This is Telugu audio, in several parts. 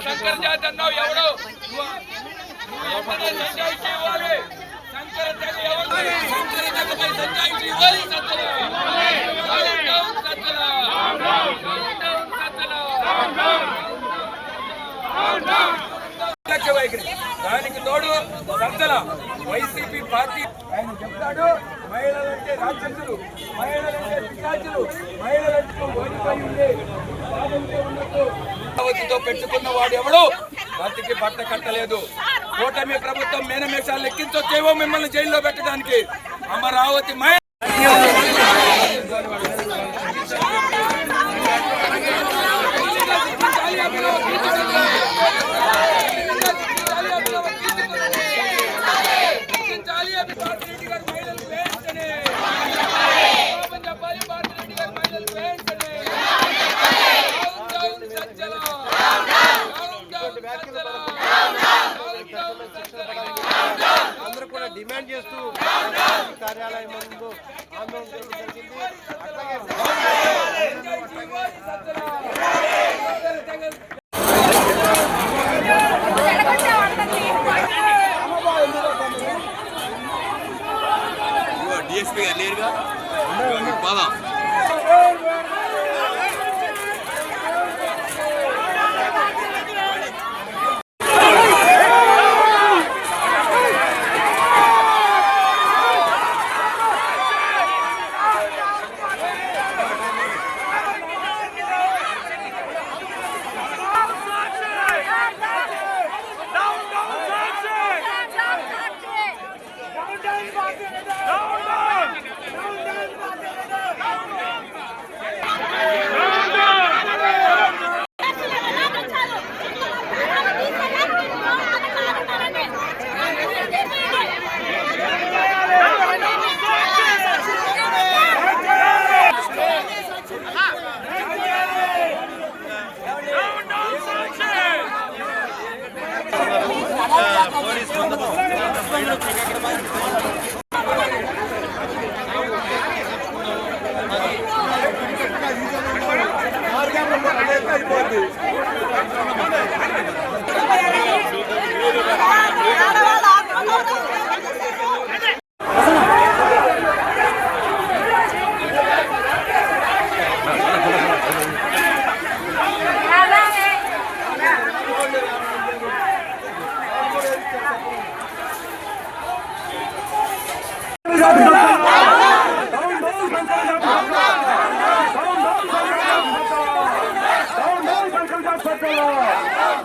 శంకర్ జాతి అన్నావు ఎవడు సంజాయిషి ఇవ్వాలి శంకర్ జగపై సంజాయిషి ఇవ్వాలి దానికి తోడు సజ్జల వైసీపీ పార్టీ ఆయన చెప్తాడు మహిళలంటే రాక్షసులు, మహిళలంటే పిశాచులు, మహిళలంటే ఓడిపోయి ఉండే అమరావతితో పెట్టుకున్న వాడు ఎవడు బతికి బట్ట కట్టలేదు. కూటమి ప్రభుత్వం మేనమేషాలు లెక్కించొచ్చేవో మిమ్మల్ని జైల్లో పెట్టడానికి. అమరావతి అందరూ కూడా డిమాండ్ చేస్తూ కార్యాలయం ముందు ఆందోళన చేయడం జరిగింది. డిఎస్పీ గారు లేరుగా బాగా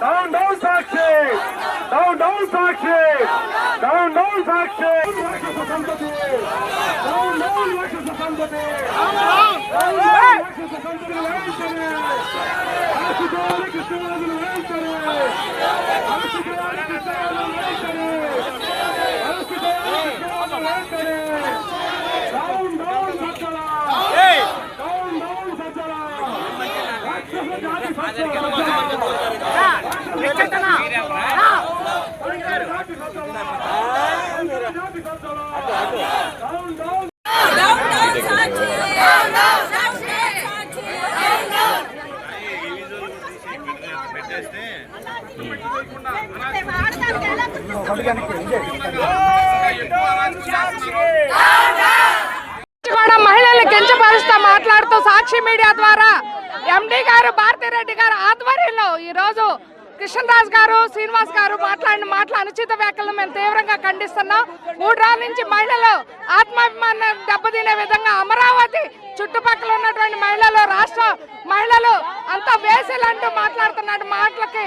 Down, down, Sakshi! Down, down, Sakshi! Down, down, Sakshi! Rakshasa Santati! Down, down, Rakshasa Santati! Down, down, Rakshasa Santati! Vaishane! Ashikari Krishnavardhana Vaishane! Ashikari Krishnavardhana Vaishane! Ashikari Krishnavardhana Vaishane! Down, down, Sajjala! Down, down, Sajjala! Rakshasa Jati Sajjala! మహిళల్ని కించపరుస్తూ మాట్లాడుతూ సాక్షి మీడియా ద్వారా ఎండి గారు భారతిరెడ్డి గారు ఆధ్వర్యంలో ఈరోజు కృష్ణరాజు గారు శ్రీనివాస్ గారు మాట్లాడిన మాటలు అనుచిత వ్యాఖ్యలను మేము తీవ్రంగా ఖండిస్తున్నాం. 3 రోజుల నుంచి మహిళలు ఆత్మాభిమానం దెబ్బతినే విధంగా అమరావతి చుట్టుపక్కల ఉన్నటువంటి మహిళలు, రాష్ట్ర మహిళలు అంతా వేసేలంటూ మాట్లాడుతున్న మాటలకి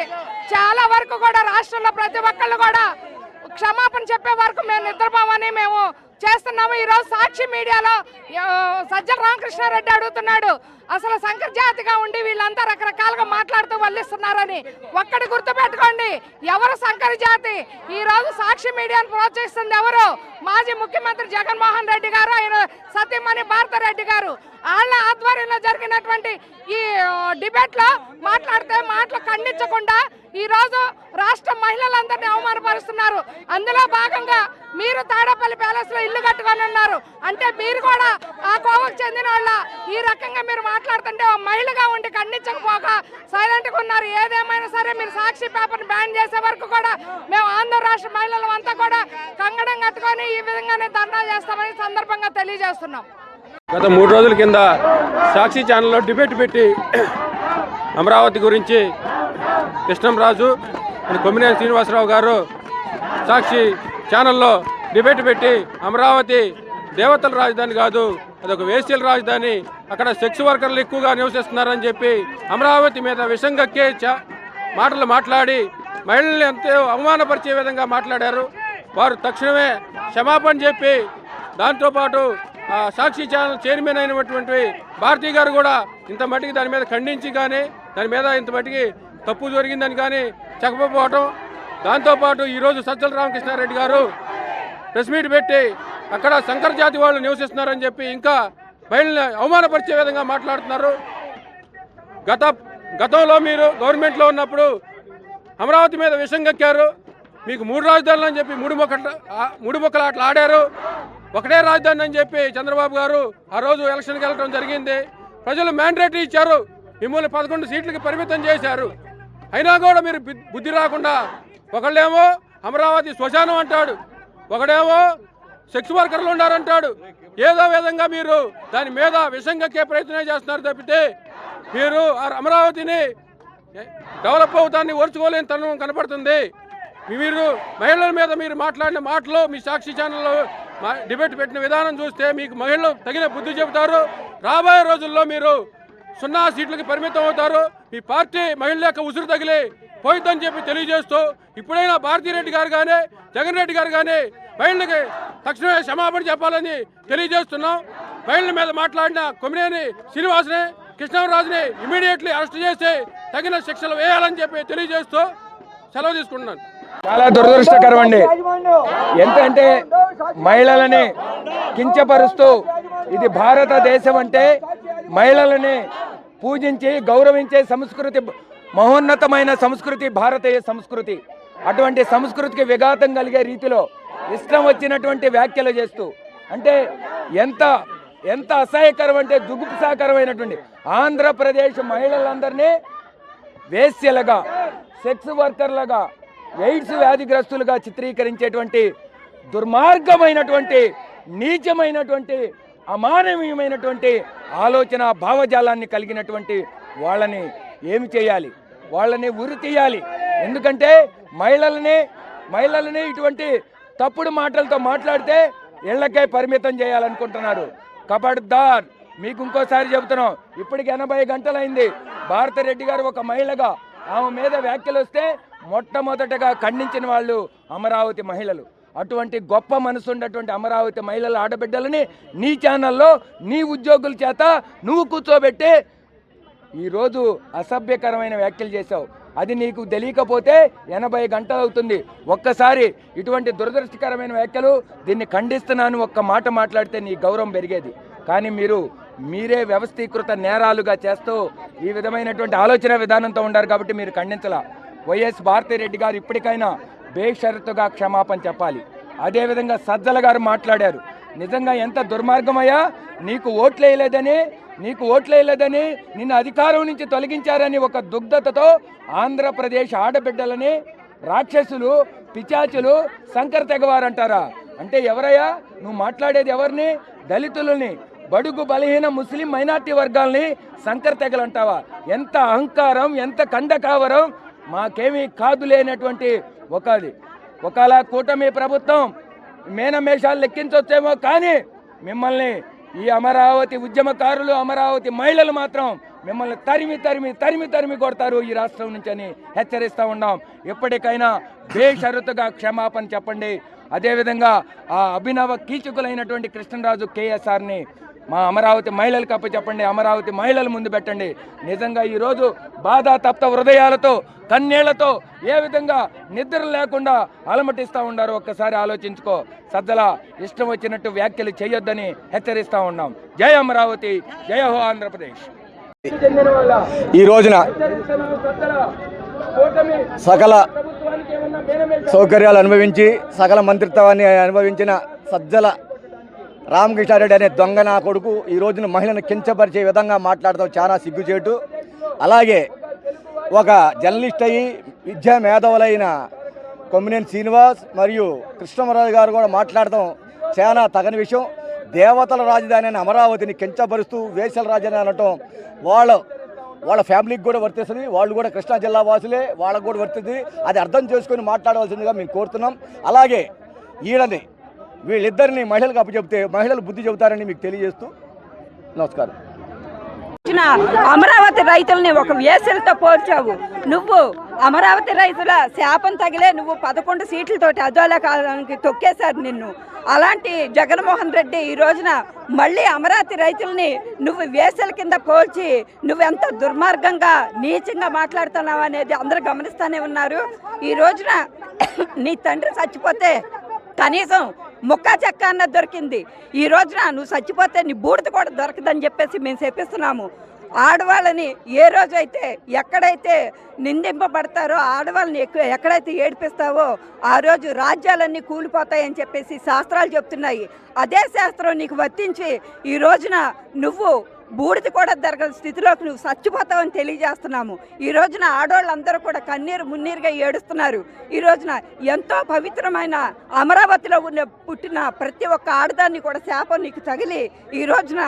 చాలా వరకు కూడా రాష్ట్రంలో ప్రతి ఒక్కళ్ళు కూడా క్షమాపణ చెప్పే వరకు మేము నిద్రపోమని మేము చేస్తున్నాము. ఈరోజు సాక్షి మీడియాలో సజ్జల రామకృష్ణారెడ్డి అడుగుతున్నాడు, అసలు సంకర జాతిగా ఉండి వీళ్ళంతా రకరకాలుగా మాట్లాడుతూ వల్లిస్తున్నారని. ఒక్కటి గుర్తుపెట్టుకోండి, ఎవరు సంకర జాతి? ఈరోజు సాక్షి మీడియాను ప్రోత్సహిస్తుంది ఎవరు? మాజీ ముఖ్యమంత్రి జగన్మోహన్ రెడ్డి గారు, ఆయన సతీమణి భారతిరెడ్డి గారు. వాళ్ళ ఆధ్వర్యంలో జరిగినటువంటి ఈ డిబేట్లో మాట్లాడితే మాటలు ఖండించకుండా ఈరోజు రాష్ట్ర మహిళలందరినీ అవమానపరుస్తున్నారు. అందులో భాగంగా మీరు తాడేపల్లి ప్యాలెస్లో ఇల్లు కట్టుకొని ఉన్నారు అంటే మీరు కూడా ఆ కోవకు చెందిన వాళ్ళ. ఈ రకంగా మీరు మాట్లాడుతుంటే మహిళగా ఉండి ఖండించకపోగా సైలెంట్గా ఉన్నారు. ఏదేమైనా సరే మీరు సాక్షి పేపర్ని బ్యాన్ చేసే వరకు కూడా మేము ఆంధ్ర రాష్ట్ర మహిళలు అంతా కూడా కంగడం కట్టుకొని ఈ విధంగానే ధర్నా చేస్తామని సందర్భంగా తెలియజేస్తున్నాం. గత 3 రోజుల కింద సాక్షి ఛానల్లో డిబేట్ పెట్టి అమరావతి గురించి కృష్ణంరాజు కొమ్మినేని శ్రీనివాసరావు గారు సాక్షి ఛానల్లో డిబేట్ పెట్టి అమరావతి దేవతల రాజధాని కాదు, అదొక వేశ్యల రాజధాని, అక్కడ సెక్స్ వర్కర్లు ఎక్కువగా నివసిస్తున్నారని చెప్పి అమరావతి మీద విషం కక్కే మాటలు మాట్లాడి మహిళల్ని ఎంతో అవమానపరిచే విధంగా మాట్లాడారు. వారు తక్షణమే క్షమాపణ చెప్పి దాంతోపాటు సాక్షి ఛానల్ చైర్మన్ అయినటువంటి భారతి గారు కూడా ఇంత మట్టికి దాని మీద ఖండించి కానీ దాని మీద ఇంత మట్టికి తప్పు జరిగిందని కానీ చెప్పకపోవటం, దాంతోపాటు ఈరోజు సజ్జల రామకృష్ణారెడ్డి గారు ప్రెస్ మీట్ పెట్టి అక్కడ శంకర జాతి వాళ్ళు నివసిస్తున్నారని చెప్పి ఇంకా మహిళల్ని అవమానపరిచే విధంగా మాట్లాడుతున్నారు. గతంలో మీరు గవర్నమెంట్లో ఉన్నప్పుడు అమరావతి మీద విషం కక్కారు. మీకు 3 రాజధానులు అని చెప్పి మూడు మొక్కలు అట్లా ఆడారు. ఒకటే రాజధాని అని చెప్పి చంద్రబాబు గారు ఆ రోజు ఎలక్షన్కి వెళ్ళడం జరిగింది. ప్రజలు మ్యాండేటరీ ఇచ్చారు, మిమ్మల్ని 11 సీట్లకి పరిమితం చేశారు. అయినా కూడా మీరు బుద్ధి రాకుండా ఒకళ్ళేమో అమరావతి శ్మశానం అంటాడు, ఒకడేమో సెక్స్ వర్కర్లు ఉన్నారంటాడు. ఏదో విధంగా మీరు దాని మీద విషం కక్కే ప్రయత్నం చేస్తున్నారు తప్పితే మీరు అమరావతిని డెవలప్ అవుతాన్ని ఓర్చుకోలేని తనం కనపడుతుంది. మీరు మహిళల మీద మీరు మాట్లాడిన మాటలు మీ సాక్షి ఛానల్లో డిబేట్ పెట్టిన విధానం చూస్తే మీకు మహిళలు తగిన బుద్ధి చెబుతారు. రాబోయే రోజుల్లో మీరు 0 సీట్లకి పరిమితం అవుతారు. మీ పార్టీ మహిళల యొక్క ఉసురు తగిలి పోయిద్దని చెప్పి తెలియజేస్తూ ఇప్పుడైనా భారతిరెడ్డి గారు కానీ జగన్ రెడ్డి గారు కానీ మహిళలకి తక్షణమే క్షమాపణ చెప్పాలని తెలియజేస్తున్నాం. మహిళల మీద మాట్లాడిన కొమ్మినేని శ్రీనివాసుని కృష్ణరాజుని ఇమీడియట్లీ అరెస్ట్ చేసి తగిన శిక్షలు వేయాలని చెప్పి తెలియజేస్తూ సెలవు తీసుకుంటున్నాను. చాలా దురదృష్టకరం అండి. ఎంతంటే మహిళలని కించపరుస్తూ, ఇది భారతదేశం అంటే మహిళలని పూజించి గౌరవించే సంస్కృతి, మహోన్నతమైన సంస్కృతి భారతీయ సంస్కృతి. అటువంటి సంస్కృతికి విఘాతం కలిగే రీతిలో ఇష్టం వచ్చినటువంటి వ్యాఖ్యలు చేస్తూ, అంటే ఎంత అసహ్యకరం అంటే జుగుప్సాకరమైనటువంటి ఆంధ్రప్రదేశ్ మహిళలందరినీ వేశ్యలుగా, సెక్స్ వర్కర్లుగా, ఎయిడ్స్ వ్యాధిగ్రస్తులుగా చిత్రీకరించేటువంటి దుర్మార్గమైనటువంటి నీచమైనటువంటి అమానవీయమైనటువంటి ఆలోచన భావజాలాన్ని కలిగినటువంటి వాళ్ళని ఏమి చేయాలి? వాళ్ళని ఉరి తీయాలి. ఎందుకంటే మహిళలని ఇటువంటి తప్పుడు మాటలతో మాట్లాడితే ఇళ్లకే పరిమితం చేయాలనుకుంటున్నారు. కబడ్దార్, మీకు ఇంకోసారి చెబుతున్నాం, ఇప్పటికి 80 గంటలైంది. భారతిరెడ్డి గారు ఒక మహిళగా ఆమె మీద వ్యాఖ్యలు వస్తే మొట్టమొదటగా ఖండించిన వాళ్ళు అమరావతి మహిళలు. అటువంటి గొప్ప మనసు ఉన్నటువంటి అమరావతి మహిళల ఆడబిడ్డలని నీ ఛానల్లో నీ ఉద్యోగుల చేత నువ్వు కూర్చోబెట్టి ఈరోజు అసభ్యకరమైన వ్యాఖ్యలు చేశావు. అది నీకు తెలియకపోతే 80 గంటలు అవుతుంది. ఒక్కసారి ఇటువంటి దురదృష్టకరమైన వ్యాఖ్యలు, దీన్ని ఖండిస్తున్నాను ఒక్క మాట మాట్లాడితే నీ గౌరవం పెరిగేది. కానీ మీరే వ్యవస్థీకృత నేరాలుగా చేస్తూ ఈ విధమైనటువంటి ఆలోచన విధానంతో ఉన్నారు కాబట్టి మీరు ఖండించలా. వైఎస్ భారతిరెడ్డి గారు ఇప్పటికైనా బేషరతుగా క్షమాపణ చెప్పాలి. అదేవిధంగా సజ్జల గారు మాట్లాడారు, నిజంగా ఎంత దుర్మార్గమయ్యా, నీకు ఓట్లేయలేదని నిన్ను అధికారం నుంచి తొలగించారని ఒక దుగ్ధతతో ఆంధ్రప్రదేశ్ ఆడబిడ్డలని రాక్షసులు, పిచాచులు, శంకర తెగవారంటారా? అంటే ఎవరయ్యా నువ్వు మాట్లాడేది? ఎవరిని? దళితులని, బడుగు బలహీన ముస్లిం మైనార్టీ వర్గాల్ని శంకర తెగలు అంటావా? ఎంత అహంకారం, ఎంత కండకావరం! మాకేమీ కాదు లేనటువంటి ఒకలా కూటమి ప్రభుత్వం మేనమేషాలు లెక్కించొచ్చేమో, కానీ మిమ్మల్ని ఈ అమరావతి ఉద్యమకారులు, అమరావతి మహిళలు మాత్రం మిమ్మల్ని తరిమి కొడతారు ఈ రాష్ట్రం నుంచి అని హెచ్చరిస్తూ ఉన్నాం. ఎప్పటికైనా బేషరతుగా క్షమాపణ చెప్పండి. అదేవిధంగా ఆ అభినవ కీచకులైనటువంటి కృష్ణరాజు కేఎస్ఆర్ని మా అమరావతి మహిళలకు అప్పచెప్పండి, అమరావతి మహిళల ముందు పెట్టండి. నిజంగా ఈరోజు బాధ తప్త హృదయాలతో, కన్నీళ్లతో ఏ విధంగా నిద్ర లేకుండా అలమటిస్తూ ఉన్నారు ఒక్కసారి ఆలోచించుకో. సజ్జల ఇష్టం వచ్చినట్టు వ్యాఖ్యలు చేయొద్దని హెచ్చరిస్తూ ఉన్నాం. జై అమరావతి, జై హో ఆంధ్రప్రదేశ్. ఈ రోజున సకల సౌకర్యాలు అనుభవించి సకల మంత్రిత్వాన్ని అనుభవించిన సజ్జల రామకృష్ణారెడ్డి అనే దొంగ నా కొడుకు ఈ రోజున మహిళను కించపరిచే విధంగా మాట్లాడటం చాలా సిగ్గుచేటు. అలాగే ఒక జర్నలిస్ట్ అయ్యి విద్యా మేధావులైన కొమ్మినేని శ్రీనివాస్ మరియు కృష్ణమరాజు గారు కూడా మాట్లాడటం చాలా తగని విషయం. దేవతల రాజధాని అయిన అమరావతిని కించపరుస్తూ వేసల రాజధాని అనటం వాళ్ళ ఫ్యామిలీకి కూడా వర్తిస్తుంది. వాళ్ళు కూడా కృష్ణా జిల్లా వాసులే, వాళ్ళకు కూడా వర్తిస్తుంది. అది అర్థం చేసుకొని మాట్లాడవలసిందిగా మేము కోరుతున్నాం. అలాగే ఈడని వీళ్ళిద్దరిని మహిళలకు అప్పచెప్తే మహిళలు బుద్ధి చెబుతారని మీకు తెలియజేస్తూ నమస్కారం. అమరావతి రైతుల్ని ఒక వేసలతో పోల్చావు. నువ్వు అమరావతి రైతుల శాపం తగిలే నువ్వు 11 సీట్లతోటి అదోలకానికి తొక్కేశారు నిన్ను. అలాంటి జగన్మోహన్ రెడ్డి ఈ రోజున మళ్ళీ అమరావతి రైతుల్ని నువ్వు వేసల కింద పోల్చి నువ్వెంత దుర్మార్గంగా నీచంగా మాట్లాడుతున్నావు అనేది అందరూ గమనిస్తూనే ఉన్నారు. ఈ రోజున నీ తండ్రి చచ్చిపోతే కనీసం ముక్కా చెక్క అన్నది దొరికింది. ఈ రోజున నువ్వు చచ్చిపోతే నీ బూడిద కూడా దొరకదని చెప్పేసి మేము చెప్పిస్తున్నాము. ఆడవాళ్ళని ఏ రోజైతే ఎక్కడైతే నిందింపబడతారో ఆడవాళ్ళని ఎక్కడైతే ఏడిపిస్తావో ఆ రోజు రాజ్యాలన్నీ కూలిపోతాయని చెప్పేసి శాస్త్రాలు చెప్తున్నాయి. అదే శాస్త్రం నీకు వర్తించి ఈ రోజున నువ్వు బూడిద కూడా దొరకని స్థితిలోకి నువ్వు చచ్చిపోతావని తెలియజేస్తున్నాము. ఈ రోజున ఆడవాళ్ళందరూ కూడా కన్నీరు మున్నీరుగా ఏడుస్తున్నారు. ఈ రోజున ఎంతో పవిత్రమైన అమరావతిలో పుట్టిన ప్రతి ఒక్క ఆడదాన్ని కూడా శాపం నీకు తగిలి ఈ రోజున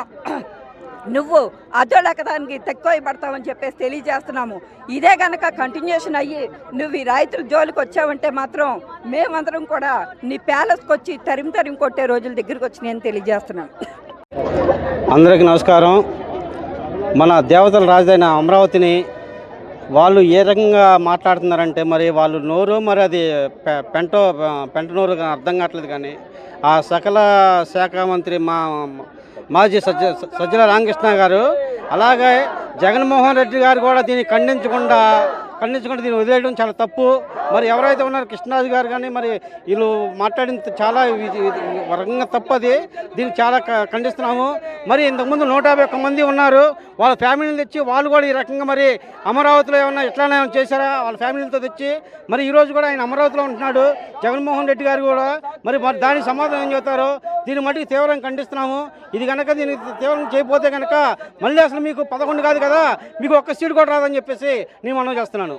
నువ్వు అదోలకదానికి తక్కువ పడతావని చెప్పేసి తెలియజేస్తున్నాము. ఇదే కనుక కంటిన్యూషన్ అయ్యి నువ్వు ఈ రైతుల జోలికి వచ్చావంటే మాత్రం మేమందరం కూడా నీ ప్యాలెస్కి వచ్చి తరిమి కొట్టే రోజుల దగ్గరికి వచ్చినాయని తెలియజేస్తున్నాం. అందరికీ నమస్కారం. మన దేవతల రాజధాని అమరావతిని వాళ్ళు ఏ రకంగా మాట్లాడుతున్నారంటే మరి వాళ్ళు నోరు మరి అది పెంట నోరు అర్థం కావట్లేదు. కానీ ఆ సకల శాఖ మంత్రి మాజీ సజ్జల రామకృష్ణ గారు అలాగే జగన్మోహన్ రెడ్డి గారు కూడా దీన్ని ఖండించకుండా దీన్ని వదిలేయడం చాలా తప్పు. మరి ఎవరైతే ఉన్నారో కృష్ణరాజు గారు కానీ మరి వీళ్ళు మాట్లాడింది చాలా వర్గంగా తప్పది. దీన్ని చాలా ఖండిస్తున్నాము. మరి ఇంతకుముందు 151 మంది ఉన్నారు, వాళ్ళ ఫ్యామిలీని తెచ్చి వాళ్ళు కూడా ఈ రకంగా మరి అమరావతిలో ఏమన్నా ఎట్లానే చేశారా వాళ్ళ ఫ్యామిలీలతో తెచ్చి మరి ఈరోజు కూడా ఆయన అమరావతిలో ఉంటున్నాడు జగన్మోహన్ రెడ్డి గారు కూడా. మరి దానికి సమాధానం ఏం చెబుతారో దీన్ని మటుకు తీవ్రంగా ఖండిస్తున్నాము. ఇది కనుక దీన్ని తీవ్రంగా చేయకపోతే కనుక మళ్ళీ అసలు మీకు 11 కాదు కదా, మీకు ఒక్క సీటు కూడా రాదని చెప్పేసి నేను మనం చేస్తున్నాను.